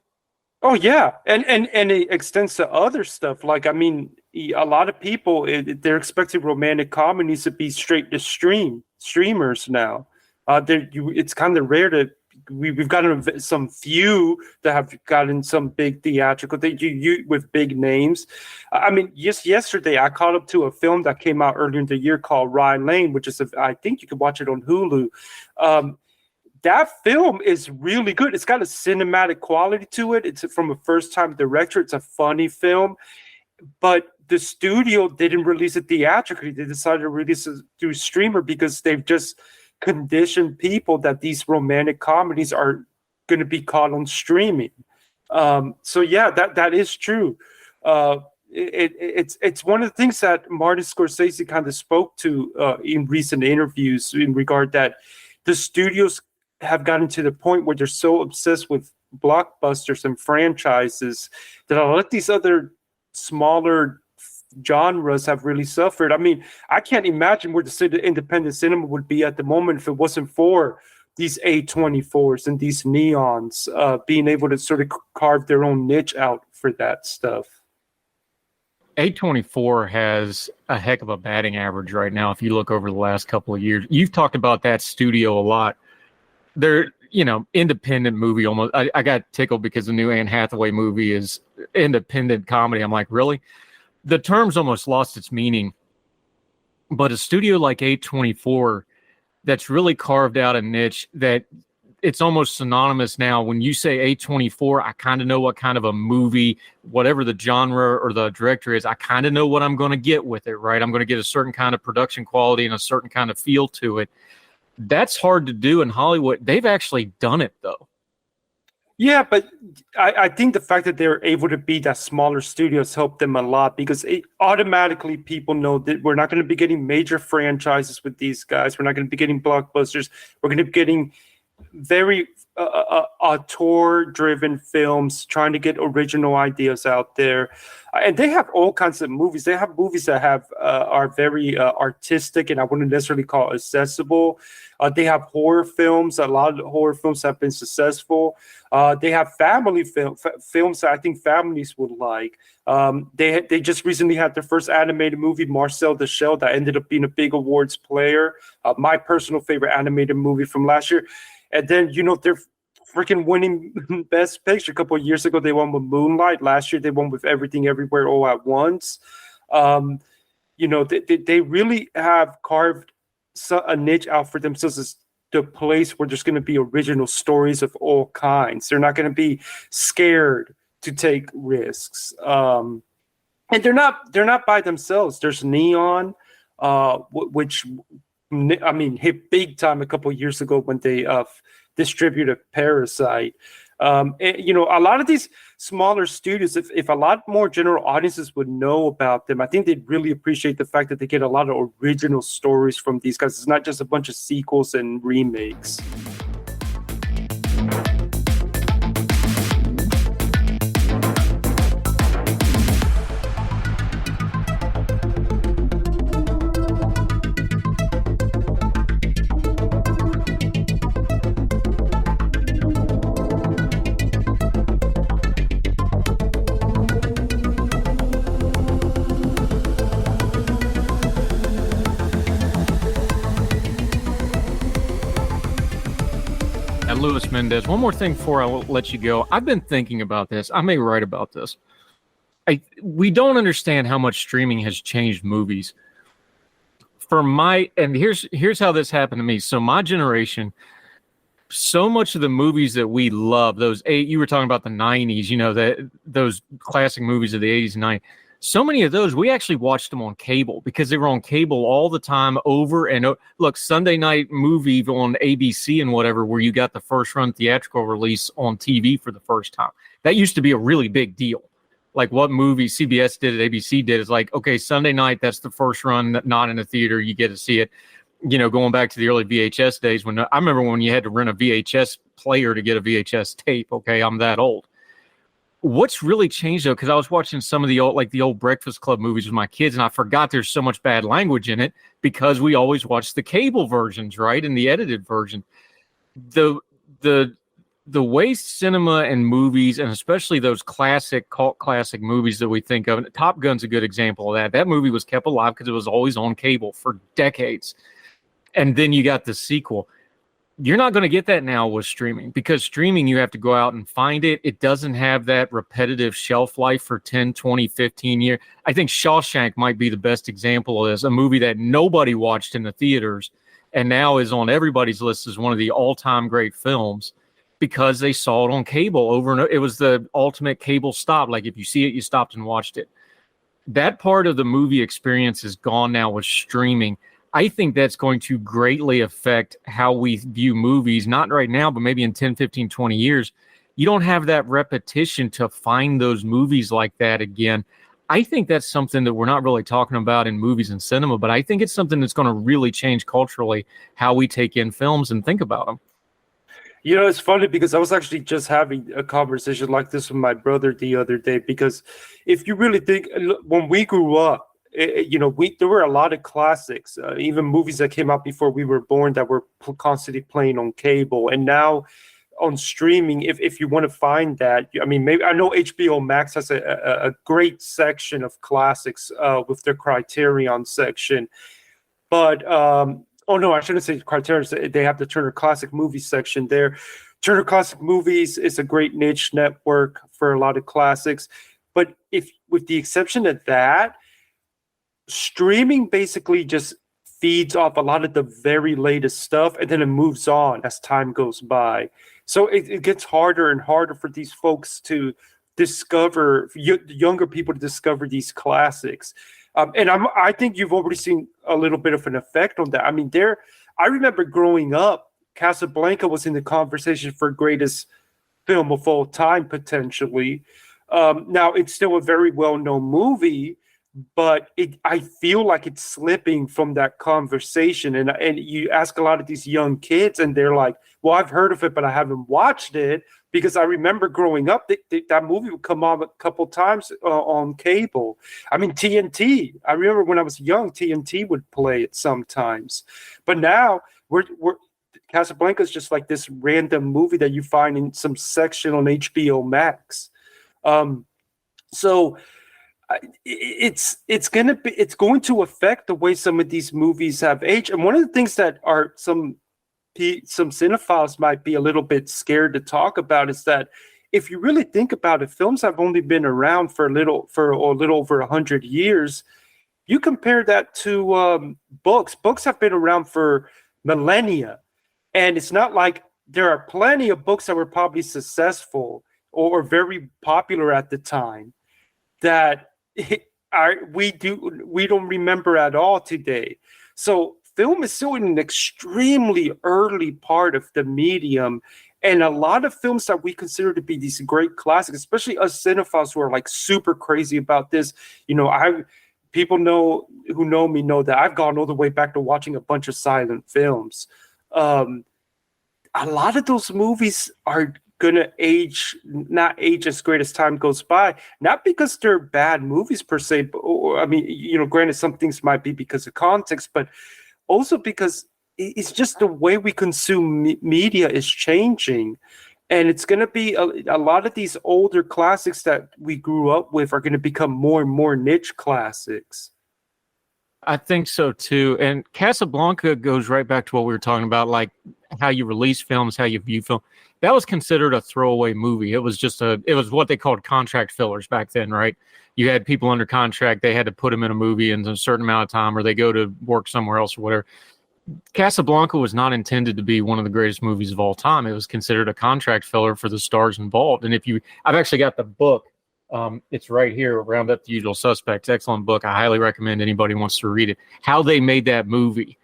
Oh yeah. And it extends to other stuff. Like, I mean, a lot of people, they're expecting romantic comedies to be straight to streamers now. It's kind of rare we've gotten some few that have gotten some big theatrical with big names. I mean, just yesterday I caught up to a film that came out earlier in the year called Rye Lane, which is I think you can watch it on Hulu. That film is really good. It's got a cinematic quality to it. It's from a first-time director. It's a funny film, but the studio didn't release it theatrically. They decided to release it through streamer because they've just condition people that these romantic comedies are going to be caught on streaming. So yeah, that is true. It's one of the things that Martin Scorsese kind of spoke to in recent interviews in regard that the studios have gotten to the point where they're so obsessed with blockbusters and franchises that a lot of these other smaller genres have really suffered. I mean, I can't imagine where the independent cinema would be at the moment if it wasn't for these A24s and these neons being able to sort of carve their own niche out for that stuff. A24 has a heck of a batting average right now. If you look over the last couple of years, you've talked about that studio a lot. They're, independent movie almost. I got tickled because the new Anne Hathaway movie is independent comedy. I'm like, really? The term's almost lost its meaning. But a studio like A24 that's really carved out a niche that it's almost synonymous now. When you say A24, I kind of know what kind of a movie, whatever the genre or the director is, I kind of know what I'm going to get with it, right? I'm going to get a certain kind of production quality and a certain kind of feel to it. That's hard to do in Hollywood. They've actually done it, though. Yeah, but I think the fact that they're able to be that smaller studios helped them a lot, because automatically people know that we're not going to be getting major franchises with these guys. We're not going to be getting blockbusters. We're going to be getting very auteur-driven films, trying to get original ideas out there. And they have all kinds of movies. They have movies that are very artistic, and I wouldn't necessarily call accessible. They have horror films. A lot of horror films have been successful. They have family films that I think families would like. They just recently had their first animated movie, Marcel the Shell, that ended up being a big awards player. My personal favorite animated movie from last year. And then, they're freaking winning Best Picture. A couple of years ago, they won with Moonlight. Last year, they won with Everything Everywhere All at Once. They really have carved a niche out for themselves as the place where there's going to be original stories of all kinds. They're not going to be scared to take risks. And they're not by themselves. There's Neon, which hit big time a couple of years ago when they distributed Parasite. A lot of these smaller studios, if a lot more general audiences would know about them, I think they'd really appreciate the fact that they get a lot of original stories from these guys. It's not just a bunch of sequels and remakes. Luis Mendez, one more thing before I let you go. I've been thinking about this. I may write about this. We don't understand how much streaming has changed movies. Here's how this happened to me. So my generation, so much of the movies that we love, you were talking about the 90s, those classic movies of the 80s and 90s. So many of those, we actually watched them on cable because they were on cable all the time over and over. Look, Sunday night movie on ABC and whatever, where you got the first run theatrical release on TV for the first time. That used to be a really big deal. Like what movie CBS did it, ABC did, is like, okay, Sunday night, that's the first run, not in a theater, you get to see it. Going back to the early VHS days, I remember when you had to rent a VHS player to get a VHS tape. Okay, I'm that old. What's really changed, though, because I was watching some of the old Breakfast Club movies with my kids, and I forgot there's so much bad language in it because we always watched the cable versions, right, and the edited version. The way cinema and movies, and especially those cult classic movies that we think of, and Top Gun's a good example of that. That movie was kept alive because it was always on cable for decades. And then you got the sequel. You're not going to get that now with streaming, because streaming, you have to go out and find it. It doesn't have that repetitive shelf life for 10, 20, 15 years. I think Shawshank might be the best example of this, a movie that nobody watched in the theaters and now is on everybody's list as one of the all-time great films because they saw it on cable over and over. It was the ultimate cable stop. Like if you see it, you stopped and watched it. That part of the movie experience is gone now with streaming. I think that's going to greatly affect how we view movies, not right now, but maybe in 10, 15, 20 years. You don't have that repetition to find those movies like that again. I think that's something that we're not really talking about in movies and cinema, but I think it's something that's going to really change culturally how we take in films and think about them. It's funny because I was actually just having a conversation like this with my brother the other day, because if you really think, when we grew up, there were a lot of classics, even movies that came out before we were born that were constantly playing on cable, and now on streaming. If you want to find that, I mean, maybe I know HBO Max has a great section of classics with their Criterion section, but oh no, I shouldn't say Criterion. They have the Turner Classic Movies section there. Turner Classic Movies is a great niche network for a lot of classics, but if with the exception of that, streaming basically just feeds off a lot of the very latest stuff, and then it moves on as time goes by. So it gets harder and harder for these folks to discover, younger people to discover these classics. And I think you've already seen a little bit of an effect on that. I mean, I remember growing up, Casablanca was in the conversation for greatest film of all time, potentially. Now, it's still a very well-known movie, but I feel like it's slipping from that conversation. And you ask a lot of these young kids, and they're like, well, I've heard of it, but I haven't watched it, because I remember growing up, that movie would come on a couple times on cable. I mean, TNT. I remember when I was young, TNT would play it sometimes. But now, Casablanca is just like this random movie that you find in some section on HBO Max. So it's going to affect the way some of these movies have aged. And one of the things that are some cinephiles might be a little bit scared to talk about is that if you really think about it, films have only been around for a little over 100 years. You compare that to books. Books have been around for millennia, and it's not like there are plenty of books that were probably successful or very popular at the time that we don't remember at all today. So film is still in an extremely early part of the medium, and a lot of films that we consider to be these great classics, especially us cinephiles who are like super crazy about this. People who know me know that I've gone all the way back to watching a bunch of silent films. A lot of those movies are gonna not age as great as time goes by, not because they're bad movies per se, granted some things might be because of context, but also because it's just the way we consume media is changing. And it's going to be a lot of these older classics that we grew up with are going to become more and more niche classics. I think so too. And Casablanca goes right back to what we were talking about, like how you release films, how you view film. That was considered a throwaway movie. It was what they called contract fillers back then, right? You had people under contract. They had to put them in a movie in a certain amount of time, or they go to work somewhere else or whatever. Casablanca was not intended to be one of the greatest movies of all time. It was considered a contract filler for the stars involved. And I've actually got the book. It's right here, Round Up the Usual Suspects. Excellent book. I highly recommend anybody wants to read it. How they made that movie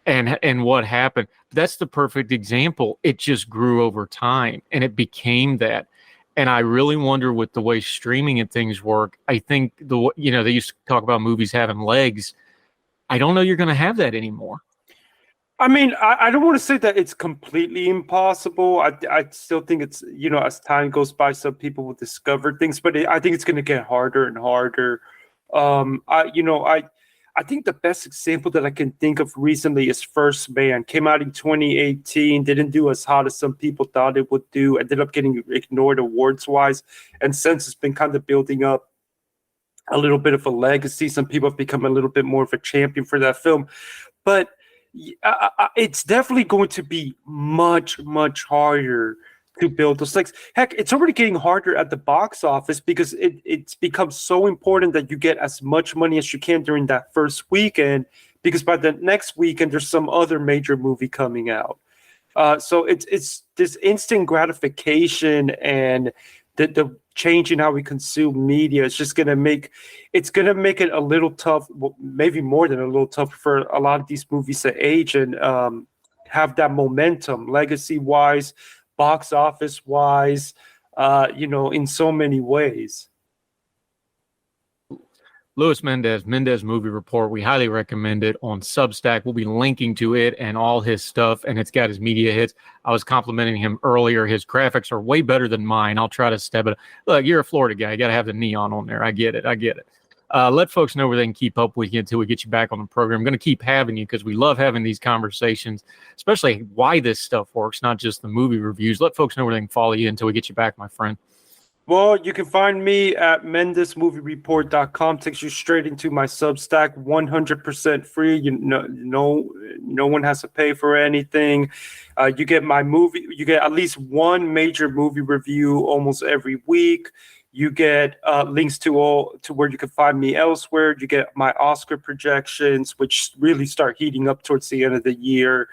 and what happened. That's the perfect example. It just grew over time, and it became that. And I really wonder with the way streaming and things work. I think they used to talk about movies having legs. I don't know you're going to have that anymore. I mean, I don't want to say that it's completely impossible. I still think it's, as time goes by, some people will discover things, but I think it's going to get harder and harder. I think the best example that I can think of recently is First Man. Came out in 2018, didn't do as hot as some people thought it would do, ended up getting ignored awards-wise, and since it's been kind of building up a little bit of a legacy. Some people have become a little bit more of a champion for that film. But it's definitely going to be much, much harder to build those legs. Heck, it's already getting harder at the box office because it's become so important that you get as much money as you can during that first weekend, because by the next weekend, there's some other major movie coming out. So it's this instant gratification and the change in how we consume media is just going to make it a little tough, maybe more than a little tough for a lot of these movies to age and have that momentum, legacy-wise, box office-wise, in so many ways. Luis Mendez Movie Report. We highly recommend it on Substack. We'll be linking to it and all his stuff, and it's got his media hits. I was complimenting him earlier. His graphics are way better than mine. I'll try to step it up. Look, you're a Florida guy. You got to have the neon on there. I get it. Let folks know where they can keep up with you until we get you back on the program. I'm going to keep having you because we love having these conversations, especially why this stuff works, not just the movie reviews. Let folks know where they can follow you until we get you back, my friend. Well, you can find me at mendezmoviereport.com. Takes you straight into my Substack, 100% free. No one has to pay for anything. You get my movie. You get at least one major movie review almost every week. You get links to where you can find me elsewhere. You get my Oscar projections, which really start heating up towards the end of the year.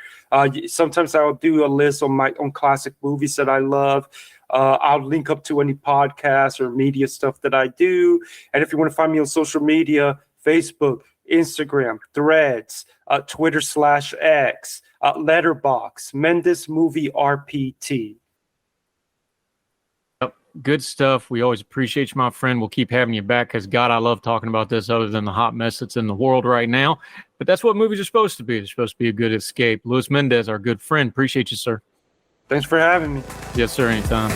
Sometimes I'll do a list on classic movies that I love. I'll link up to any podcasts or media stuff that I do. And if you want to find me on social media, Facebook, Instagram, Threads, Twitter /X, Letterboxd, Mendez Movie RPT. Good stuff. We always appreciate you, my friend. We'll keep having you back because, God, I love talking about this other than the hot mess that's in the world right now. But that's what movies are supposed to be. They're supposed to be a good escape. Luis Mendez, our good friend. Appreciate you, sir. Thanks for having me. Yes, sir. Anytime.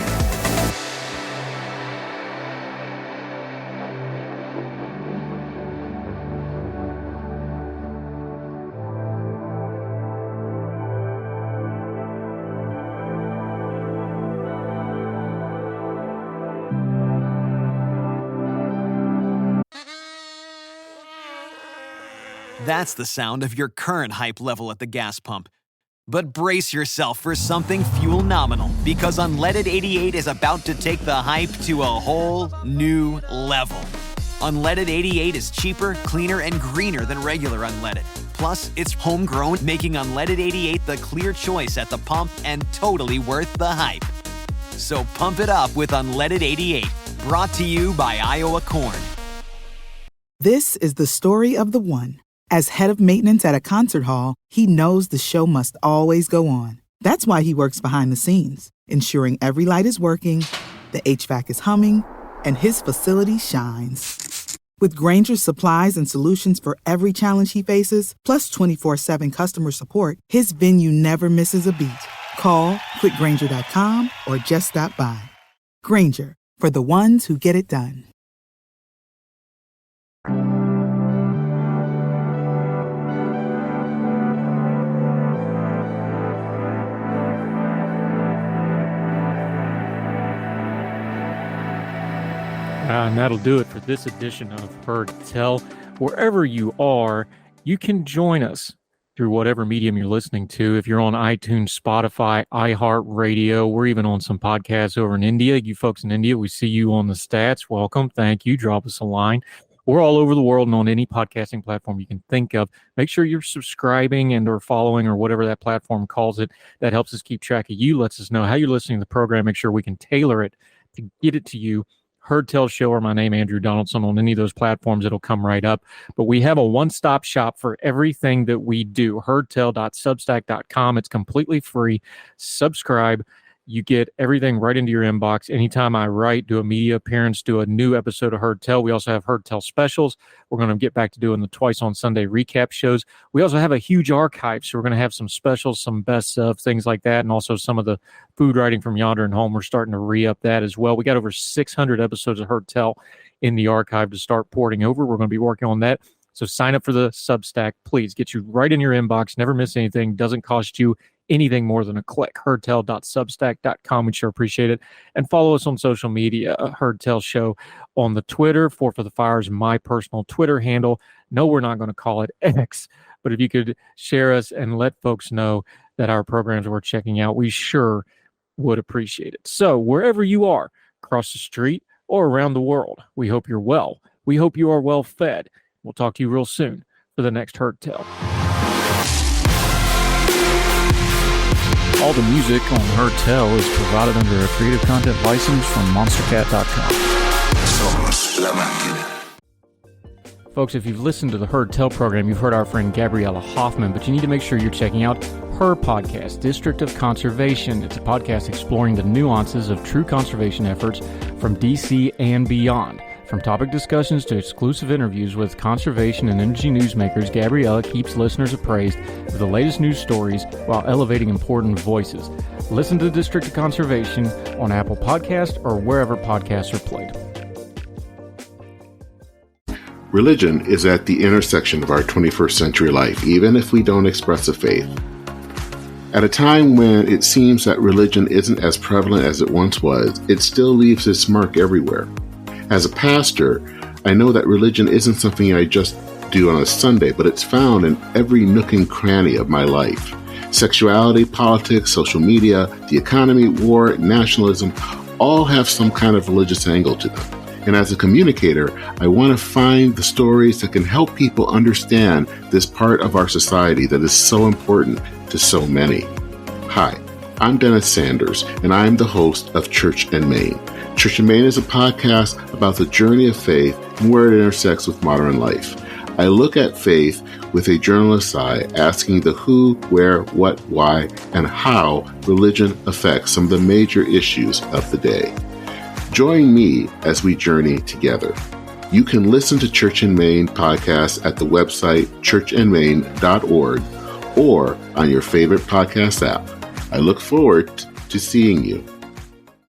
That's the sound of your current hype level at the gas pump. But brace yourself for something fuel nominal, because Unleaded 88 is about to take the hype to a whole new level. Unleaded 88 is cheaper, cleaner, and greener than regular unleaded. Plus, it's homegrown, making Unleaded 88 the clear choice at the pump and totally worth the hype. So pump it up with Unleaded 88, brought to you by Iowa Corn. This is the story of the one. As head of maintenance at a concert hall, he knows the show must always go on. That's why he works behind the scenes, ensuring every light is working, the HVAC is humming, and his facility shines. With Grainger's supplies and solutions for every challenge he faces, plus 24/7 customer support, his venue never misses a beat. Call quickgrainger.com or just stop by. Grainger, for the ones who get it done. And that'll do it for this edition of Heard Tell. Wherever you are, you can join us through whatever medium you're listening to. If you're on iTunes, Spotify, iHeartRadio, we're even on some podcasts over in India. You folks in India, we see you on the stats. Welcome. Thank you. Drop us a line. We're all over the world and on any podcasting platform you can think of. Make sure you're subscribing and or following or whatever that platform calls it. That helps us keep track of you, lets us know how you're listening to the program. Make sure we can tailor it to get it to you. Heard Tell Show or my name, Andrew Donaldson, on any of those platforms. It'll come right up. But we have a one-stop shop for everything that we do. heardtell.substack.com. It's completely free. Subscribe. You get everything right into your inbox. Anytime I write, do a media appearance, do a new episode of Heard Tell. We also have Heard Tell specials. We're going to get back to doing the twice on Sunday recap shows. We also have a huge archive, so we're going to have some specials, some best of, things like that, and also some of the food writing from Yonder and Home. We're starting to re-up that as well. We got over 600 episodes of Heard Tell in the archive to start porting over. We're going to be working on that. So sign up for the Substack. Please get you right in your inbox. Never miss anything. Doesn't cost you anything more than a click. heardtell.substack.com. We sure appreciate it. And follow us on social media. Heard Tell Show on the Twitter. Four for the Fire is my personal Twitter handle. No, we're not going to call it X, but if you could share us and let folks know that our programs are worth checking out, we sure would appreciate it. So wherever you are, across the street or around the world, we hope you're well. We hope you are well fed. We'll talk to you real soon for the next Heard Tell. All the music on Heard Tell is provided under a Creative Content license from monstercat.com. Somos la máquina. Folks, if you've listened to the Heard Tell program, you've heard our friend Gabriella Hoffman, but you need to make sure you're checking out her podcast, District of Conservation. It's a podcast exploring the nuances of true conservation efforts from DC and beyond. From topic discussions to exclusive interviews with conservation and energy newsmakers, Gabriella keeps listeners appraised of the latest news stories while elevating important voices. Listen to the District of Conservation on Apple Podcasts or wherever podcasts are played. Religion is at the intersection of our 21st century life, even if we don't express a faith. At a time when it seems that religion isn't as prevalent as it once was, it still leaves its mark everywhere. As a pastor, I know that religion isn't something I just do on a Sunday, but it's found in every nook and cranny of my life. Sexuality, politics, social media, the economy, war, nationalism, all have some kind of religious angle to them. And as a communicator, I want to find the stories that can help people understand this part of our society that is so important to so many. Hi, I'm Dennis Sanders, and I'm the host of Church in Maine. Church in Maine is a podcast about the journey of faith and where it intersects with modern life. I look at faith with a journalist's eye, asking the who, where, what, why, and how religion affects some of the major issues of the day. Join me as we journey together. You can listen to Church in Maine podcasts at the website churchinmaine.org or on your favorite podcast app. I look forward to seeing you.